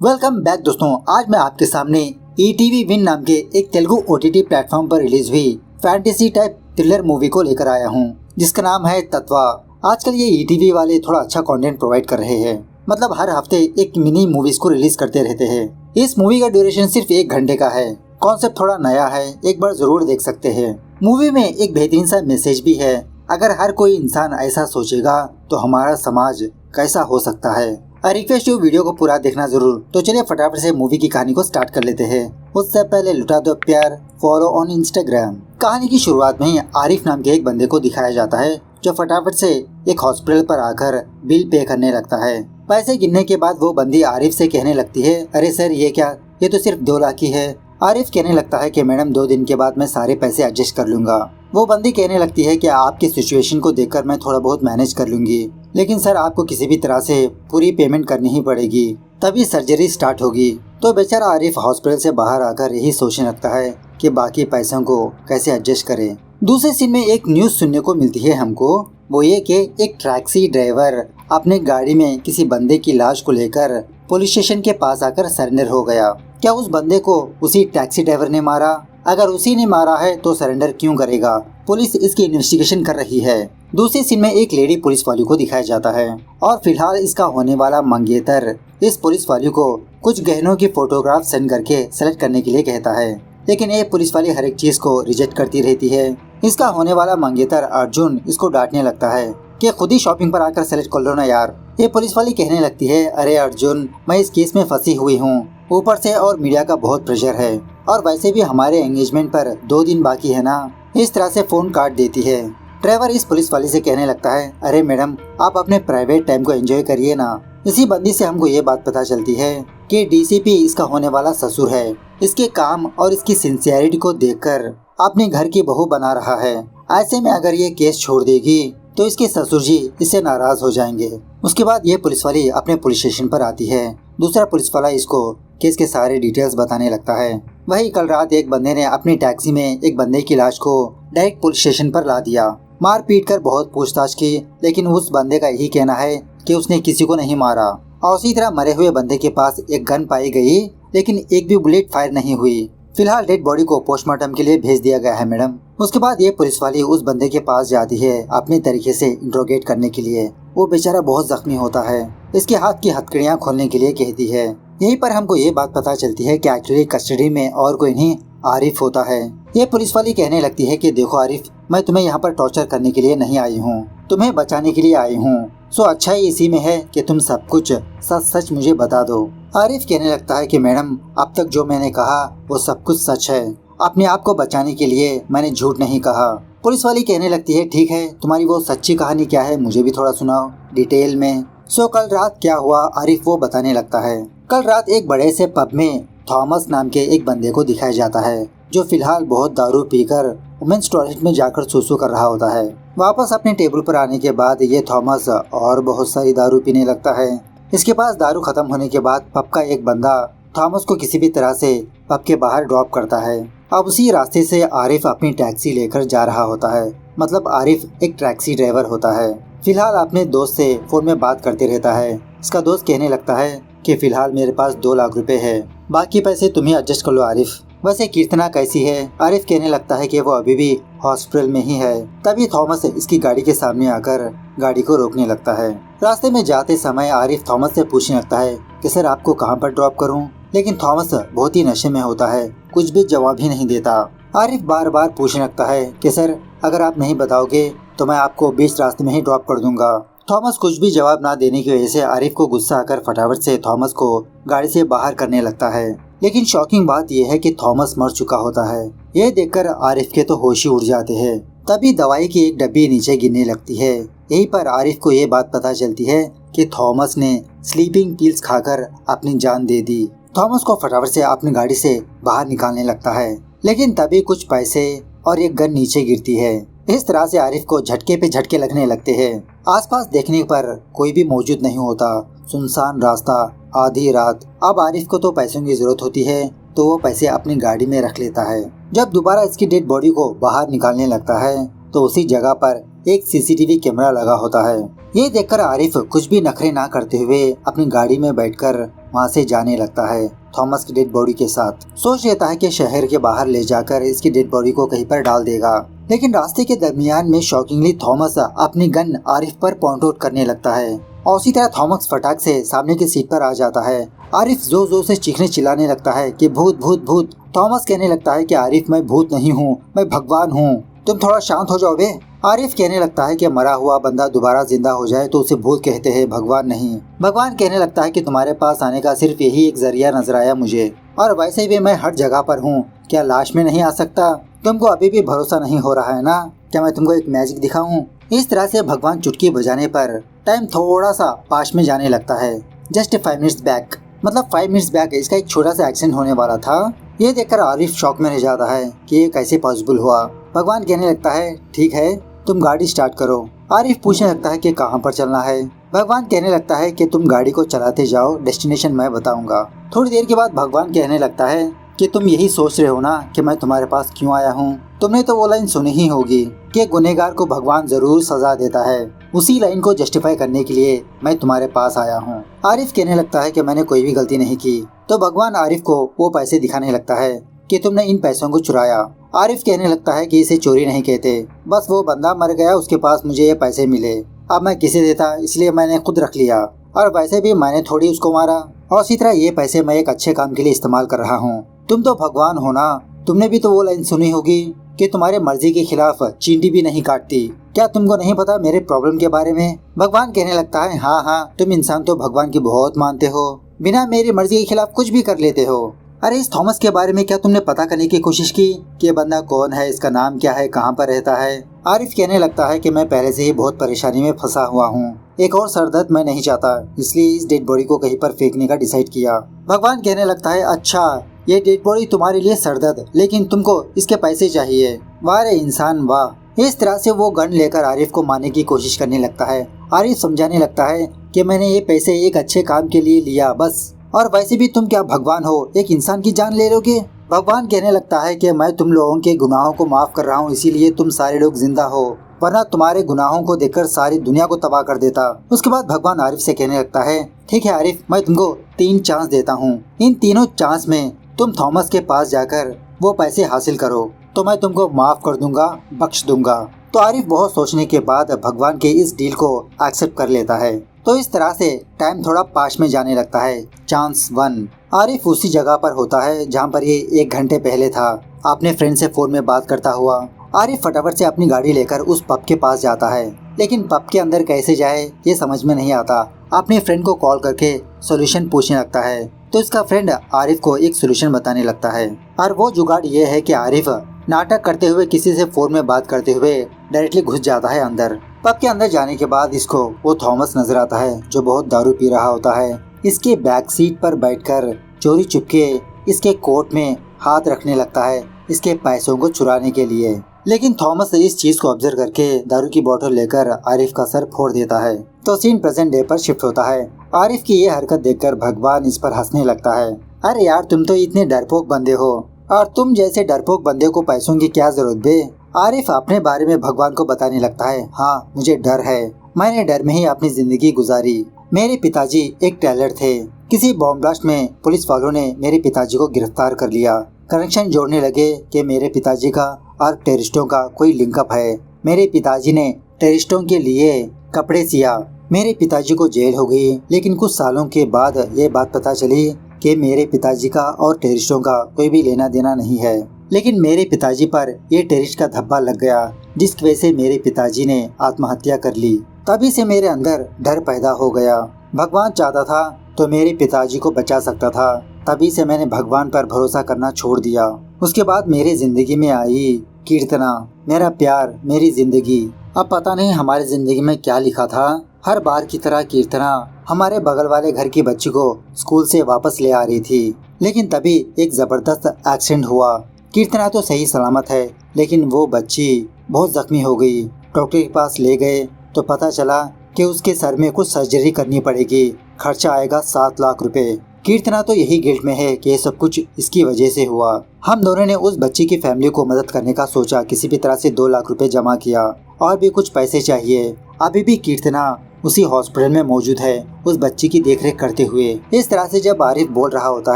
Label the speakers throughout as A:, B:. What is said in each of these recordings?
A: Welcome back दोस्तों। आज मैं आपके सामने ईटीवी विन नाम के एक तेलुगु ओटीटी प्लेटफॉर्म पर रिलीज हुई फैंटेसी टाइप थ्रिलर मूवी को लेकर आया हूँ, जिसका नाम है तत्वा। आजकल ये ईटीवी वाले थोड़ा अच्छा कंटेंट प्रोवाइड कर रहे हैं, मतलब हर हफ्ते एक मिनी मूवीज को रिलीज करते रहते हैं। इस मूवी का ड्यूरेशन सिर्फ 1 घंटे का है। कॉन्सेप्ट थोड़ा नया है, एक बार जरूर देख सकते हैं। मूवी में एक बेहतरीन सा मैसेज भी है। अगर हर कोई इंसान ऐसा सोचेगा तो हमारा समाज कैसा हो सकता है। रिक्वेस्ट वीडियो को पूरा देखना जरूर। तो चलिए फटाफट से मूवी की कहानी को स्टार्ट कर लेते हैं। उससे पहले लुटा दो प्यार, फॉलो ऑन इंस्टाग्राम। कहानी की शुरुआत में ही आरिफ नाम के एक बंदे को दिखाया जाता है, जो फटाफट से एक हॉस्पिटल पर आकर बिल पे करने लगता है। पैसे गिनने के बाद वो बंदी आरिफ से कहने लगती है, अरे सर ये क्या, ये तो सिर्फ 2 लाख ही है। आरिफ कहने लगता है कि मैडम 2 दिन के बाद मैं सारे पैसे एडजस्ट कर लूंगा। वो बंदी कहने लगती है कि आपकी सिचुएशन को देखकर मैं थोड़ा बहुत मैनेज कर लूंगी, लेकिन सर आपको किसी भी तरह से पूरी पेमेंट करनी ही पड़ेगी, तभी सर्जरी स्टार्ट होगी। तो बेचारा आरिफ हॉस्पिटल से बाहर आकर यही सोचने लगता है कि बाकी पैसों को कैसे एडजस्ट करे। दूसरे सीन में एक न्यूज सुनने को मिलती है हमको, वो ये कि एक टैक्सी ड्राइवर अपने गाड़ी में किसी बंदे की लाश को लेकर पुलिस स्टेशन के पास आकर सरेंडर हो गया। क्या उस बंदे को उसी टैक्सी ड्राइवर ने मारा? अगर उसी ने मारा है तो सरेंडर क्यों करेगा? पुलिस इसकी इन्वेस्टिगेशन कर रही है। दूसरी सीन में एक लेडी पुलिस वाली को दिखाया जाता है और फिलहाल इसका होने वाला मंगेतर इस पुलिस वाली को कुछ गहनों की फोटोग्राफ सेंड करके सेलेक्ट करने के लिए कहता है, लेकिन ये पुलिस वाली हर एक चीज को रिजेक्ट करती रहती है। इसका होने वाला मंगेतर अर्जुन इसको डांटने लगता है कि खुद ही शॉपिंग पर आकर सेलेक्ट कर लो ना यार। ये पुलिस वाली कहने लगती है, अरे अर्जुन मैं इस केस में फंसी हुई हूँ, ऊपर से और मीडिया का बहुत प्रेशर है, और वैसे भी हमारे एंगेजमेंट पर 2 दिन बाकी है ना। इस तरह से फोन काट देती है। ड्राइवर इस पुलिस वाली से कहने लगता है, अरे मैडम आप अपने प्राइवेट टाइम को एंजॉय करिए ना। इसी बंदी से हमको ये बात पता चलती है कि डीसीपी इसका होने वाला ससुर है। इसके काम और इसकी सिंसियरिटी को देखकर अपने घर की बहू बना रहा है। ऐसे में अगर ये केस छोड़ देगी तो इसके ससुर जी इससे नाराज हो जाएंगे। उसके बाद ये पुलिस वाली अपने पुलिस स्टेशन पर आती है। दूसरा पुलिस वाला इसको केस के सारे डिटेल्स बताने लगता है। वही कल रात एक बंदे ने अपनी टैक्सी में एक बंदे की लाश को डायरेक्ट पुलिस स्टेशन पर ला दिया। मार पीट कर बहुत पूछताछ की, लेकिन उस बंदे का यही कहना है कि उसने किसी को नहीं मारा। और उसी तरह मरे हुए बंदे के पास एक गन पाई गई, लेकिन एक भी बुलेट फायर नहीं हुई। फिलहाल डेड बॉडी को पोस्टमार्टम के लिए भेज दिया गया है मैडम। उसके बाद ये पुलिस वाली उस बंदे के पास जाती है अपने तरीके से इंट्रोगेट करने के लिए। वो बेचारा बहुत जख्मी होता है। इसके हाथ की हथकड़ियाँ खोलने के लिए कहती है। यहीं पर हमको ये बात पता चलती है कि एक्चुअली कस्टडी में और कोई नहीं आरिफ होता है। ये पुलिस वाली कहने लगती है कि देखो आरिफ, मैं तुम्हें यहाँ पर टॉर्चर करने के लिए नहीं आई हूँ, तुम्हें बचाने के लिए आई हूँ। सो अच्छा ही इसी में है कि तुम सब कुछ सच सच मुझे बता दो। आरिफ कहने लगता है कि मैडम अब तक जो मैंने कहा वो सब कुछ सच है। अपने आप को बचाने के लिए मैंने झूठ नहीं कहा। पुलिस वाली कहने लगती है, ठीक है तुम्हारी वो सच्ची कहानी क्या है, मुझे भी थोड़ा सुनाओ डिटेल में। सो कल रात क्या हुआ आरिफ वो बताने लगता है। कल रात एक बड़े से पब में थॉमस नाम के एक बंदे को दिखाया जाता है, जो फिलहाल बहुत दारू पीकर वुमेन्स टॉयलेट में जाकर सुसु कर रहा होता है। वापस अपने टेबल पर आने के बाद ये थॉमस और बहुत सारी दारू पीने लगता है। इसके पास दारू खत्म होने के बाद पब का एक बंदा थॉमस को किसी भी तरह से पब के बाहर ड्रॉप करता है। अब उसी रास्ते से आरिफ अपनी टैक्सी लेकर जा रहा होता है, मतलब आरिफ एक टैक्सी ड्राइवर होता है। फिलहाल अपने दोस्त से फोन में बात करते रहता है। इसका दोस्त कहने लगता है कि फिलहाल मेरे पास 2 लाख रुपए है, बाकी पैसे तुम ही एडजस्ट कर लो आरिफ। वैसे कीर्तना कैसी है? आरिफ कहने लगता है कि वो अभी भी हॉस्पिटल में ही है। तभी थॉमस इसकी गाड़ी के सामने आकर गाड़ी को रोकने लगता है। रास्ते में जाते समय आरिफ थॉमस से पूछने लगता है कि सर आपको कहाँ पर ड्रॉप करूँ, लेकिन थॉमस बहुत ही नशे में होता है, कुछ भी जवाब ही नहीं देता। आरिफ बार बार पूछने लगता है कि सर अगर आप नहीं बताओगे तो मैं आपको बीच रास्ते में ही ड्रॉप कर दूंगा। थॉमस कुछ भी जवाब ना देने की वजह से आरिफ को गुस्सा आकर फटाफट से थॉमस को गाड़ी से बाहर करने लगता है। लेकिन शॉकिंग बात यह है कि थॉमस मर चुका होता है। यह देखकर आरिफ के तो होश ही उड़ जाते हैं। तभी दवाई की एक डब्बी नीचे गिरने लगती है। यहीं पर आरिफ को ये बात पता चलती है कि थॉमस ने स्लीपिंग पिल्स खाकर अपनी जान दे दी। थॉमस को फटाफट से अपनी गाड़ी से बाहर निकालने लगता है, लेकिन तभी कुछ पैसे और एक गन नीचे गिरती है। इस तरह से आरिफ को झटके पे झटके लगने लगते हैं। आसपास देखने पर कोई भी मौजूद नहीं होता, सुनसान रास्ता, आधी रात। अब आरिफ को तो पैसों की जरूरत होती है, तो वो पैसे अपनी गाड़ी में रख लेता है। जब दोबारा इसकी डेड बॉडी को बाहर निकालने लगता है तो उसी जगह पर एक सीसीटीवी कैमरा लगा होता है। ये देखकर आरिफ कुछ भी नखरे ना करते हुए अपनी गाड़ी में बैठकर वहाँ से जाने लगता है थॉमस की डेड बॉडी के साथ। सोच लेता है कि शहर के बाहर ले जाकर इसकी डेड बॉडी को कहीं पर डाल देगा। लेकिन रास्ते के दरमियान में शॉकिंगली थॉमस अपनी गन आरिफ पर पॉइंट आउट करने लगता है और उसी तरह थॉमस फटाक से सामने की सीट पर आ जाता है। आरिफ जोर जोर से चीखने चिल्लाने लगता है कि भूत भूत भूत। थॉमस कहने लगता है कि आरिफ मैं भूत नहीं हूँ, मैं भगवान हूँ, तुम थोड़ा शांत हो जाओ बे। आरिफ कहने लगता है कि मरा हुआ बंदा दोबारा जिंदा हो जाए तो उसे भूत कहते हैं, भगवान नहीं। भगवान कहने लगता है कि तुम्हारे पास आने का सिर्फ यही एक जरिया नजर आया मुझे, और वैसे भी मैं हर जगह पर हूँ, क्या लाश में नहीं आ सकता? तुमको अभी भी भरोसा नहीं हो रहा है ना? क्या मैं तुमको एक मैजिक दिखाऊं? इस तरह से भगवान चुटकी बजाने पर टाइम थोड़ा सा पास में जाने लगता है। जस्ट 5 मिनट्स बैक, मतलब 5 मिनट्स बैक इसका एक छोटा सा एक्सीडेंट होने वाला था। ये देखकर आरिफ शॉक में रह जाता है कि ये कैसे पॉसिबल हुआ। भगवान कहने लगता है ठीक है तुम गाड़ी स्टार्ट करो। आरिफ पूछने लगता है कि कहाँ पर चलना है। भगवान कहने लगता है कि तुम गाड़ी को चलाते जाओ, डेस्टिनेशन मैं बताऊंगा। थोड़ी देर के बाद भगवान कहने लगता है कि तुम यही सोच रहे हो ना कि मैं तुम्हारे पास क्यों आया हूँ। तुमने तो वो लाइन सुनी ही होगी कि गुनहगार को भगवान जरूर सजा देता है। उसी लाइन को जस्टिफाई करने के लिए मैं तुम्हारे पास आया हूँ। आरिफ कहने लगता है कि मैंने कोई भी गलती नहीं की। तो भगवान आरिफ को वो पैसे दिखाने लगता है कि तुमने इन पैसों को चुराया। आरिफ कहने लगता है कि इसे चोरी नहीं कहते, बस वो बंदा मर गया उसके पास मुझे ये पैसे मिले, अब मैं किसे देता इसलिए मैंने खुद रख लिया, और वैसे भी मैंने थोड़ी उसको मारा, और इसी तरह ये पैसे मैं एक अच्छे काम के लिए इस्तेमाल कर रहा हूँ। तुम तो भगवान हो ना, तुमने भी तो वो लाइन सुनी होगी कि तुम्हारे मर्जी के खिलाफ चींटी भी नहीं काटती। क्या तुमको नहीं पता मेरे प्रॉब्लम के बारे में? भगवान कहने लगता है हाँ हाँ, तुम इंसान तो भगवान की बहुत मानते हो, बिना मेरी मर्जी के खिलाफ कुछ भी कर लेते हो। अरे इस थॉमस के बारे में क्या तुमने पता करने की कोशिश की कि ये बंदा कौन है, इसका नाम क्या है, कहाँ पर रहता है? आरिफ कहने लगता है कि मैं पहले से ही बहुत परेशानी में फंसा हुआ हूँ, एक और सरदर्द मैं नहीं चाहता, इसलिए इस डेड बॉडी को कहीं पर फेंकने का डिसाइड किया। भगवान कहने लगता है अच्छा ये डेड बॉडी तुम्हारे लिए सरदर्द, लेकिन तुमको इसके पैसे चाहिए। वाह रे इंसान वाह। इस तरह से वो गन लेकर आरिफ को मारने की कोशिश करने लगता है। आरिफ समझाने लगता है कि मैंने ये पैसे एक अच्छे काम के लिए लिया बस, और वैसे भी तुम क्या भगवान हो, एक इंसान की जान ले लोगे? भगवान कहने लगता है कि मैं तुम लोगों के गुनाहों को माफ कर रहा हूँ, इसीलिए तुम सारे लोग जिंदा हो, वरना तुम्हारे गुनाहों को देखकर सारी दुनिया को तबाह कर देता। उसके बाद भगवान आरिफ से कहने लगता है ठीक है आरिफ, मैं तुमको 3 चांस देता हूँ, इन तीनों चांस में तुम थॉमस के पास जाकर वो पैसे हासिल करो तो मैं तुमको माफ कर दूंगा, बख्श दूंगा। तो आरिफ बहुत सोचने के बाद भगवान के इस डील को एक्सेप्ट कर लेता है। तो इस तरह से टाइम थोड़ा पास में जाने लगता है। चांस 1, आरिफ उसी जगह पर होता है जहाँ पर ये 1 घंटे पहले था, अपने फ्रेंड से फोन में बात करता हुआ। आरिफ फटाफट से अपनी गाड़ी लेकर उस पब के पास जाता है, लेकिन पब के अंदर कैसे जाए ये समझ में नहीं आता। अपने फ्रेंड को कॉल करके सोल्यूशन पूछने लगता है, तो इसका फ्रेंड आरिफ को एक सोल्यूशन बताने लगता है, और वो जुगाड़ ये है कि आरिफ नाटक करते हुए किसी से फोन में बात करते हुए डायरेक्टली घुस जाता है अंदर। पब के अंदर जाने के बाद इसको वो थॉमस नजर आता है जो बहुत दारू पी रहा होता है। इसके बैक सीट पर बैठकर चोरी चुपके इसके कोट में हाथ रखने लगता है इसके पैसों को चुराने के लिए। लेकिन थॉमस इस चीज को ऑब्जर्व करके दारू की बोतल लेकर आरिफ का सर फोड़ देता है। तो सीन प्रेजेंट डे पर शिफ्ट होता है। आरिफ की ये हरकत देखकर भगवान इस पर हंसने लगता है। अरे यार तुम तो इतने डरपोक बंदे हो, और तुम जैसे डरपोक बंदे को पैसों की क्या जरूरत बे? आरिफ अपने बारे में भगवान को बताने लगता है हाँ मुझे डर है, मैंने डर में ही अपनी जिंदगी गुजारी। मेरे पिताजी एक टेलर थे, किसी बॉम्ब ब्लास्ट में पुलिस वालों ने मेरे पिताजी को गिरफ्तार कर लिया। कनेक्शन जोड़ने लगे कि मेरे पिताजी का और टेररिस्टों का कोई लिंकअप है। मेरे पिताजी ने टेररिस्टों के लिए कपड़े सिया। मेरे पिताजी को जेल हो गई, लेकिन कुछ सालों के बाद ये बात पता चली कि मेरे पिताजी का और टेररिस्टों का कोई भी लेना देना नहीं है। लेकिन मेरे पिताजी पर ये टेररिस्ट का धब्बा लग गया, जिसकी वजह से मेरे पिताजी ने आत्महत्या कर ली। तभी से मेरे अंदर डर पैदा हो गया। भगवान चाहता था तो मेरे पिताजी को बचा सकता था, तभी से मैंने भगवान पर भरोसा करना छोड़ दिया। उसके बाद मेरी जिंदगी में आई कीर्तना, मेरा प्यार, मेरी जिंदगी। अब पता नहीं हमारी जिंदगी में क्या लिखा था। हर बार की तरह कीर्तना हमारे बगल वाले घर की बच्ची को स्कूल से वापस ले आ रही थी, लेकिन तभी एक जबरदस्त एक्सीडेंट हुआ। कीर्तना तो सही सलामत है, लेकिन वो बच्ची बहुत जख्मी हो गई। डॉक्टर के पास ले गए तो पता चला कि उसके सर में कुछ सर्जरी करनी पड़ेगी, खर्चा आएगा 7 लाख रुपए। कीर्तना तो यही गिल्ट में है कि ये सब कुछ इसकी वजह से हुआ। हम दोनों ने उस बच्ची की फैमिली को मदद करने का सोचा, किसी भी तरह से 2 लाख रुपए जमा किया, और भी कुछ पैसे चाहिए। अभी भी कीर्तना उसी हॉस्पिटल में मौजूद है उस बच्ची की देखरेख करते हुए। इस तरह से जब आरिफ बोल रहा होता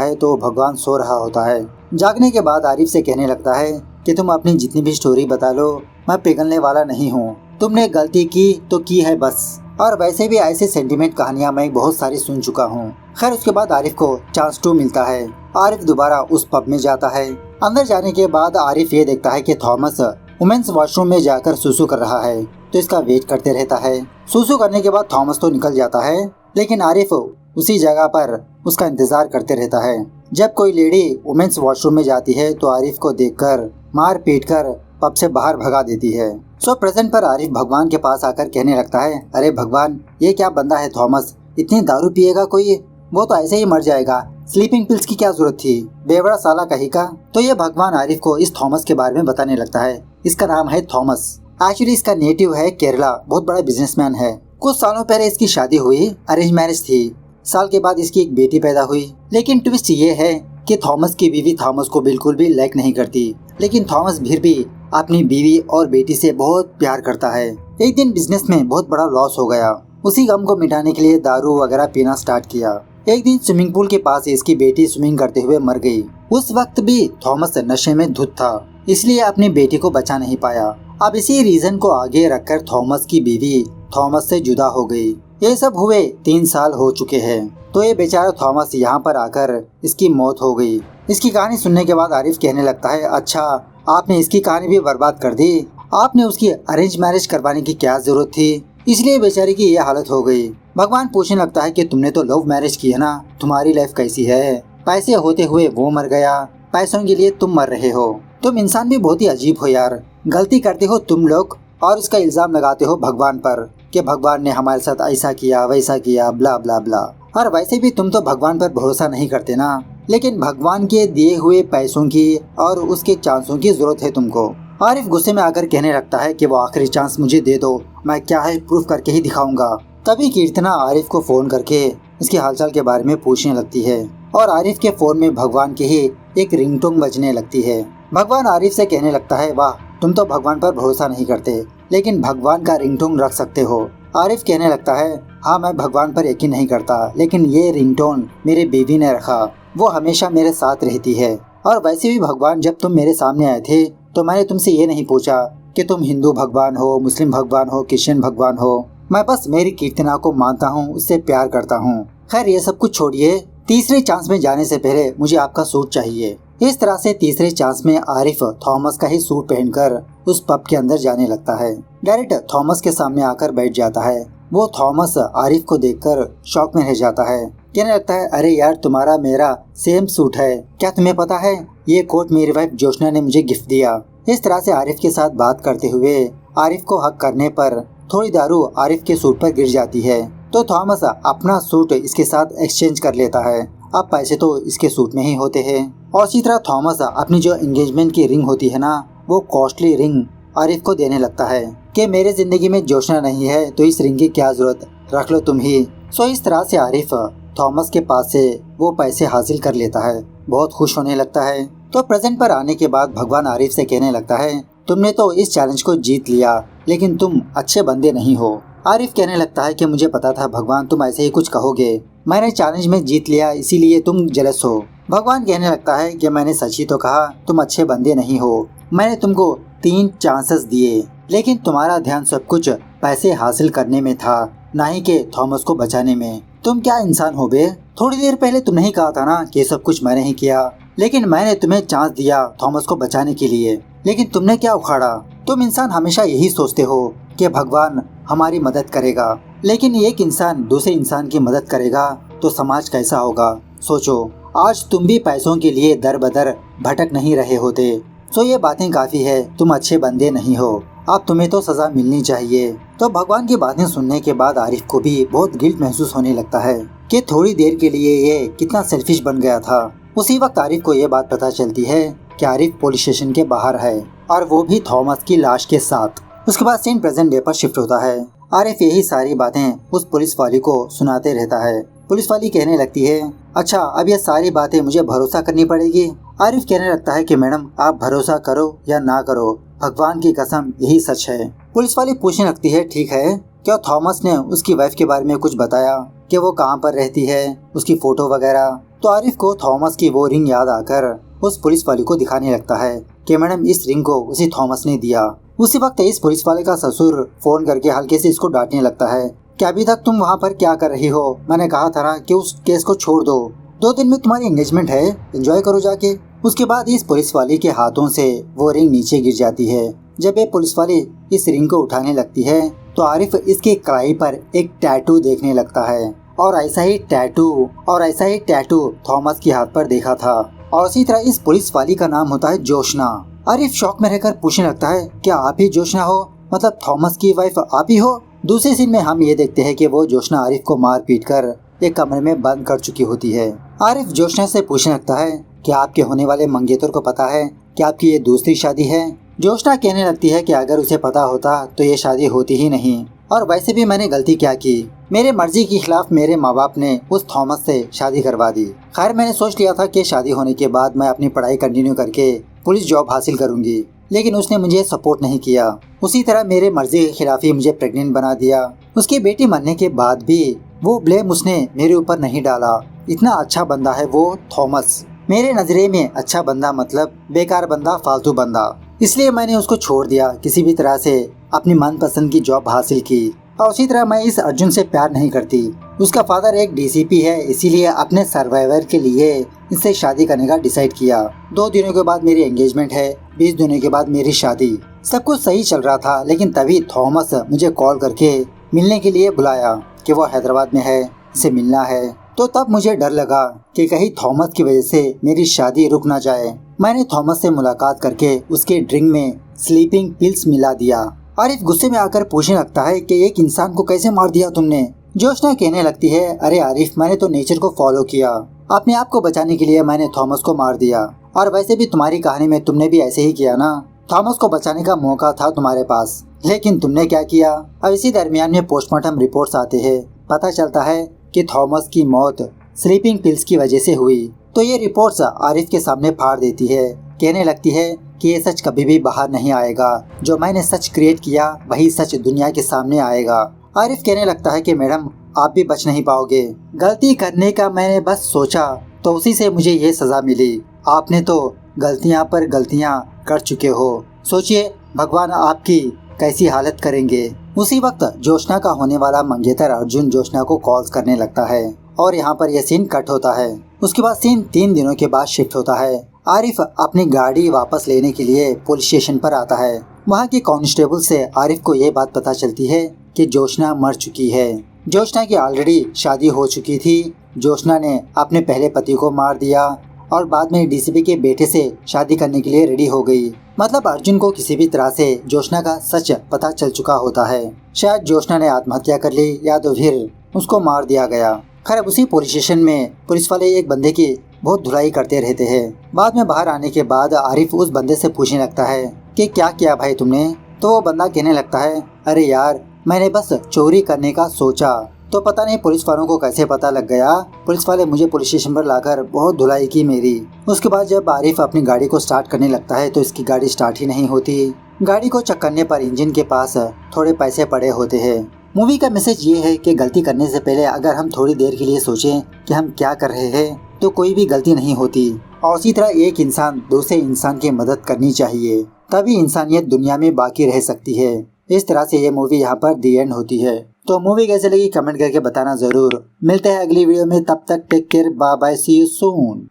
A: है तो भगवान सो रहा होता है। जागने के बाद आरिफ से कहने लगता है कि तुम अपनी जितनी भी स्टोरी बता लो, मैं पिघलने वाला नहीं हूँ। तुमने गलती की तो की है बस, और वैसे भी ऐसे सेंटीमेंट कहानियां मैं बहुत सारी सुन चुका हूँ। खैर उसके बाद आरिफ को चांस 2 मिलता है। आरिफ दोबारा उस पब में जाता है। अंदर जाने के बाद आरिफ ये देखता है कि थॉमस वुमेन्स वॉशरूम में जाकर सुसु कर रहा है, तो इसका वेट करते रहता है। सुसु करने के बाद थॉमस तो निकल जाता है, लेकिन आरिफ उसी जगह पर उसका इंतजार करते रहता है। जब कोई लेडी वुमेन्स वॉशरूम में जाती है तो आरिफ को देखकर मार पीट कर पब से बाहर भगा देती है। सो प्रेजेंट पर आरिफ भगवान के पास आकर कहने लगता है, अरे भगवान, ये क्या बंदा है थॉमस, इतनी दारू पिएगा कोई, वो तो ऐसे ही मर जाएगा, स्लीपिंग पिल्स की क्या जरूरत थी, बेवड़ा साला कहीं का। तो ये भगवान आरिफ को इस थॉमस के बारे में बताने लगता है। इसका नाम है थॉमस। एक्चुअली इसका नेटिव है केरला, बहुत बड़ा बिजनेसमैन है। कुछ सालों पहले इसकी शादी हुई, अरेंज मैरिज थी। साल के बाद इसकी एक बेटी पैदा हुई। लेकिन ट्विस्ट ये है कि थॉमस की बीवी थॉमस को बिल्कुल भी लाइक नहीं करती, लेकिन थॉमस फिर भी अपनी बीवी और बेटी से बहुत प्यार करता है। एक दिन बिजनेस में बहुत बड़ा लॉस हो गया। उसी गम को मिटाने के लिए दारू वगैरह पीना स्टार्ट किया। एक दिन स्विमिंग पूल के पास इसकी बेटी स्विमिंग करते हुए मर गई। उस वक्त भी थॉमस नशे में धुत था, इसलिए अपनी बेटी को बचा नहीं पाया। अब इसी रीजन को आगे रखकर थॉमस की बीवी थॉमस से जुदा हो गई। ये सब हुए 3 साल हो चुके हैं। तो ये बेचारा थॉमस यहाँ पर आकर इसकी मौत हो गई। इसकी कहानी सुनने के बाद आरिफ कहने लगता है, अच्छा आपने इसकी कहानी भी बर्बाद कर दी, आपने उसकी अरेंज मैरिज करवाने की क्या जरूरत थी, इसलिए बेचारी की ये हालत हो गई। भगवान पूछने लगता है कि तुमने तो लव मैरिज की है ना, तुम्हारी लाइफ कैसी है, पैसे होते हुए वो मर गया, पैसों के लिए तुम मर रहे हो। तुम इंसान भी बहुत ही अजीब हो यार, गलती करते हो तुम लोग और इसका इल्जाम लगाते हो भगवान पर कि भगवान ने हमारे साथ ऐसा किया वैसा किया, ब्ला ब्ला ब्ला। और वैसे भी तुम तो भगवान पर भरोसा नहीं करते ना, लेकिन भगवान के दिए हुए पैसों की और उसके चांसों की जरूरत है तुमको। आरिफ गुस्से में आकर कहने लगता है कि वो आखिरी चांस मुझे दे दो, मैं क्या है प्रूफ करके ही दिखाऊंगा। तभी कीर्तना आरिफ को फोन करके इसके हालचाल के बारे में पूछने लगती है और आरिफ के फोन में भगवान की ही एक रिंगटोन बजने लगती है। भगवान आरिफ से कहने लगता है, वाह तुम तो भगवान पर भरोसा नहीं करते, लेकिन भगवान का रिंगटोन रख सकते हो। आरिफ कहने लगता है, हाँ मैं भगवान पर यकीन नहीं करता, लेकिन ये रिंगटोन मेरे बीवी ने रखा, वो हमेशा मेरे साथ रहती है। और वैसे भी भगवान, जब तुम मेरे सामने आए थे तो मैंने तुमसे ये नहीं पूछा कि तुम हिंदू भगवान हो, मुस्लिम भगवान हो, क्रिश्चियन भगवान हो। मैं बस मेरी कीर्तना को मानता हूँ, उससे प्यार करता हूँ। खैर ये सब कुछ छोड़िए, तीसरे चांस में जाने से पहले मुझे आपका सूट चाहिए। इस तरह से तीसरे चांस में आरिफ थॉमस का ही सूट पहनकर उस पब के अंदर जाने लगता है। डायरेक्ट थॉमस के सामने आकर बैठ जाता है। वो थॉमस आरिफ को देखकर शॉक में रह जाता है। कहने लगता है, अरे यार तुम्हारा मेरा सेम सूट है, क्या तुम्हें पता है ये कोट मेरी वाइफ जोशना ने मुझे गिफ्ट दिया। इस तरह से आरिफ के साथ बात करते हुए आरिफ को हक करने पर थोड़ी दारू आरिफ के सूट पर गिर जाती है, तो थॉमस अपना सूट इसके साथ एक्सचेंज कर लेता है। अब पैसे तो इसके सूट में ही होते हैं। और इसी तरह थॉमस अपनी जो एंगेजमेंट की रिंग होती है ना, वो कॉस्टली रिंग आरिफ को देने लगता है कि मेरे जिंदगी में जोशना नहीं है तो इस रिंग की क्या जरूरत, रख लो तुम ही। सो इस तरह से आरिफ थॉमस के पास से वो पैसे हासिल कर लेता है, बहुत खुश होने लगता है। तो प्रेजेंट पर आने के बाद भगवान आरिफ से कहने लगता है, तुमने तो इस चैलेंज को जीत लिया, लेकिन तुम अच्छे बंदे नहीं हो। आरिफ कहने लगता है कि मुझे पता था भगवान तुम ऐसे ही कुछ कहोगे, मैंने चैलेंज में जीत लिया इसीलिए तुम जेलस हो। भगवान कहने लगता है कि मैंने सच ही तो कहा तुम अच्छे बंदे नहीं हो। मैंने तुमको 3 चांसेस दिए, लेकिन तुम्हारा ध्यान सब कुछ पैसे हासिल करने में था, ना ही कि थॉमस को बचाने में। तुम क्या इंसान हो बे, थोड़ी देर पहले तुमने ही कहा था ना कि सब कुछ मैंने ही किया, लेकिन मैंने तुम्हें चांस दिया थॉमस को बचाने के लिए, लेकिन तुमने क्या उखाड़ा। तुम इंसान हमेशा यही सोचते हो कि भगवान हमारी मदद करेगा, लेकिन एक इंसान दूसरे इंसान की मदद करेगा तो समाज कैसा होगा। सोचो, आज तुम भी पैसों के लिए दर बदर भटक नहीं रहे होते। सो ये बातें काफी है, तुम अच्छे बंदे नहीं हो, अब तुम्हें तो सजा मिलनी चाहिए। तो भगवान की बातें सुनने के बाद आरिफ को भी बहुत गिल्ट महसूस होने लगता है कि थोड़ी देर के लिए ये कितना सेल्फिश बन गया था। उसी वक्त आरिफ को ये बात पता चलती है कि आरिफ पुलिस स्टेशन के बाहर है, और वो भी थॉमस की लाश के साथ। उसके बाद सीन प्रेजेंट डे पर शिफ्ट होता है। आरिफ यही सारी बातें उस पुलिस वाली को सुनाते रहता है। पुलिस वाली कहने लगती है, अच्छा अब ये सारी बातें मुझे भरोसा करनी पड़ेगी। आरिफ कहने लगता है कि मैडम आप भरोसा करो या ना करो, भगवान की कसम यही सच है। पुलिस वाली पूछने लगती है, ठीक है क्या थॉमस ने उसकी वाइफ के बारे में कुछ बताया कि वो कहाँ पर रहती है, उसकी फोटो वगैरह। तो आरिफ को थॉमस की वो रिंग याद आकर उस पुलिस वाले को दिखाने लगता है कि मैडम इस रिंग को उसी थॉमस ने दिया। उसी वक्त इस पुलिस वाले का ससुर फोन करके हल्के से इसको डांटने लगता है कि अभी तक तुम वहाँ पर क्या कर रही हो, मैंने कहा था ना कि उस केस को छोड़ दो, 2 दिन में तुम्हारी एंगेजमेंट है, एंजॉय करो जाके। उसके बाद इस पुलिस वाले के हाथों से वो रिंग नीचे गिर जाती है। जब ये पुलिस वाले इस रिंग को उठाने लगती है तो आरिफ इसके कलाई पर एक टैटू देखने लगता है और ऐसा ही टैटू थॉमस के हाथ पर देखा था। और इसी तरह इस पुलिस वाली का नाम होता है जोशना। आरिफ शौक में रहकर पूछने लगता है क्या आप ही जोशना हो, मतलब थॉमस की वाइफ आप ही हो। दूसरे सीन में हम ये देखते हैं कि वो जोशना आरिफ को मार पीट कर एक कमरे में बंद कर चुकी होती है। आरिफ जोशना से पूछने लगता है कि आपके होने वाले मंगेतर को पता है कि आपकी ये दूसरी शादी है। जोशना कहने लगती है कि अगर उसे पता होता तो ये शादी होती ही नहीं, और वैसे भी मैंने गलती क्या की, मेरे मर्जी के खिलाफ मेरे माँ बाप ने उस थॉमस से शादी करवा दी। खैर मैंने सोच लिया था कि शादी होने के बाद मैं अपनी पढ़ाई कंटिन्यू करके पुलिस जॉब हासिल करूंगी, लेकिन उसने मुझे सपोर्ट नहीं किया। उसी तरह मेरे मर्जी के खिलाफ ही मुझे प्रेग्नेंट बना दिया। उसकी बेटी मरने के बाद भी वो ब्लेम उसने मेरे ऊपर नहीं डाला। इतना अच्छा बंदा है वो थॉमस, मेरे नजरे में अच्छा बंदा मतलब बेकार बंदा, फालतू बंदा, इसलिए मैंने उसको छोड़ दिया। किसी भी तरह से अपनी मनपसंद की जॉब हासिल की। और उसी तरह मैं इस अर्जुन से प्यार नहीं करती। उसका फादर एक डीसीपी है, इसीलिए अपने सर्वाइवर के लिए इससे शादी करने का डिसाइड किया। 2 दिनों के बाद मेरी एंगेजमेंट है, 20 दिनों के बाद मेरी शादी। सब कुछ सही चल रहा था, लेकिन तभी थॉमस मुझे कॉल करके मिलने के लिए बुलाया कि वो हैदराबाद में है, इसे मिलना है। तो तब मुझे डर लगा कि कहीं थॉमस की वजह से मेरी शादी रुक ना जाए। मैंने थॉमस से मुलाकात करके उसके ड्रिंक में स्लीपिंग पिल्स मिला दिया। आरिफ गुस्से में आकर पूछने लगता है कि एक इंसान को कैसे मार दिया तुमने। जोशना कहने लगती है अरे आरिफ, मैंने तो नेचर को फॉलो किया, अपने आप को बचाने के लिए मैंने थॉमस को मार दिया। और वैसे भी तुम्हारी कहानी में तुमने भी ऐसे ही किया ना, थॉमस को बचाने का मौका था तुम्हारे पास, लेकिन तुमने क्या किया। अब इसी दरमियान में पोस्टमार्टम रिपोर्ट्स आते हैं, पता चलता है कि थॉमस की मौत स्लीपिंग पिल्स की वजह से हुई। तो ये रिपोर्ट्स आरिफ के सामने फाड़ देती है, कहने लगती है कि ये सच कभी भी बाहर नहीं आएगा, जो मैंने सच क्रिएट किया वही सच दुनिया के सामने आएगा। आरिफ कहने लगता है कि मैडम आप भी बच नहीं पाओगे, गलती करने का मैंने बस सोचा तो उसी से मुझे ये सजा मिली। आपने तो गलतियां पर गलतियां कर चुके हो, सोचिए भगवान आपकी कैसी हालत करेंगे। उसी वक्त जोशना का होने वाला मंगेतर अर्जुन जोशना को कॉल्स करने लगता है और यहाँ पर यह सीन कट होता है। उसके बाद सीन 3 दिनों के बाद शिफ्ट होता है। आरिफ अपनी गाड़ी वापस लेने के लिए पुलिस स्टेशन पर आता है। वहाँ के कांस्टेबल से आरिफ को ये बात पता चलती है कि जोशना मर चुकी है। जोशना की ऑलरेडी शादी हो चुकी थी। जोशना ने अपने पहले पति को मार दिया और बाद में डीसीपी के बेटे से शादी करने के लिए रेडी हो गई। मतलब अर्जुन को किसी भी तरह से जोशना का सच पता चल चुका होता है। शायद जोशना ने आत्महत्या कर ली या तो फिर उसको मार दिया गया। खैर उसी पुलिस स्टेशन में पुलिस वाले एक बंदे की बहुत धुलाई करते रहते हैं। बाद में बाहर आने के बाद आरिफ उस बंदे से पूछने लगता है कि क्या किया भाई तुमने। तो वो बंदा कहने लगता है अरे यार मैंने बस चोरी करने का सोचा, तो पता नहीं पुलिस वालों को कैसे पता लग गया। पुलिस वाले मुझे पुलिस स्टेशन पर लाकर बहुत धुलाई की मेरी। उसके बाद जब आरिफ अपनी गाड़ी को स्टार्ट करने लगता है तो इसकी गाड़ी स्टार्ट ही नहीं होती। गाड़ी को चेक करने पर इंजन के पास थोड़े पैसे पड़े होते हैं। मूवी का मैसेज ये है कि गलती करने से पहले अगर हम थोड़ी देर के लिए सोचें कि हम क्या कर रहे हैं तो कोई भी गलती नहीं होती। और उसी तरह एक इंसान दूसरे इंसान की मदद करनी चाहिए, तभी इंसानियत दुनिया में बाकी रह सकती है। इस तरह से ये मूवी यहाँ पर दी एंड होती है। तो मूवी कैसे लगी कमेंट करके बताना जरूर। मिलते हैं अगली वीडियो में, तब तक take care, bye bye, see you soon.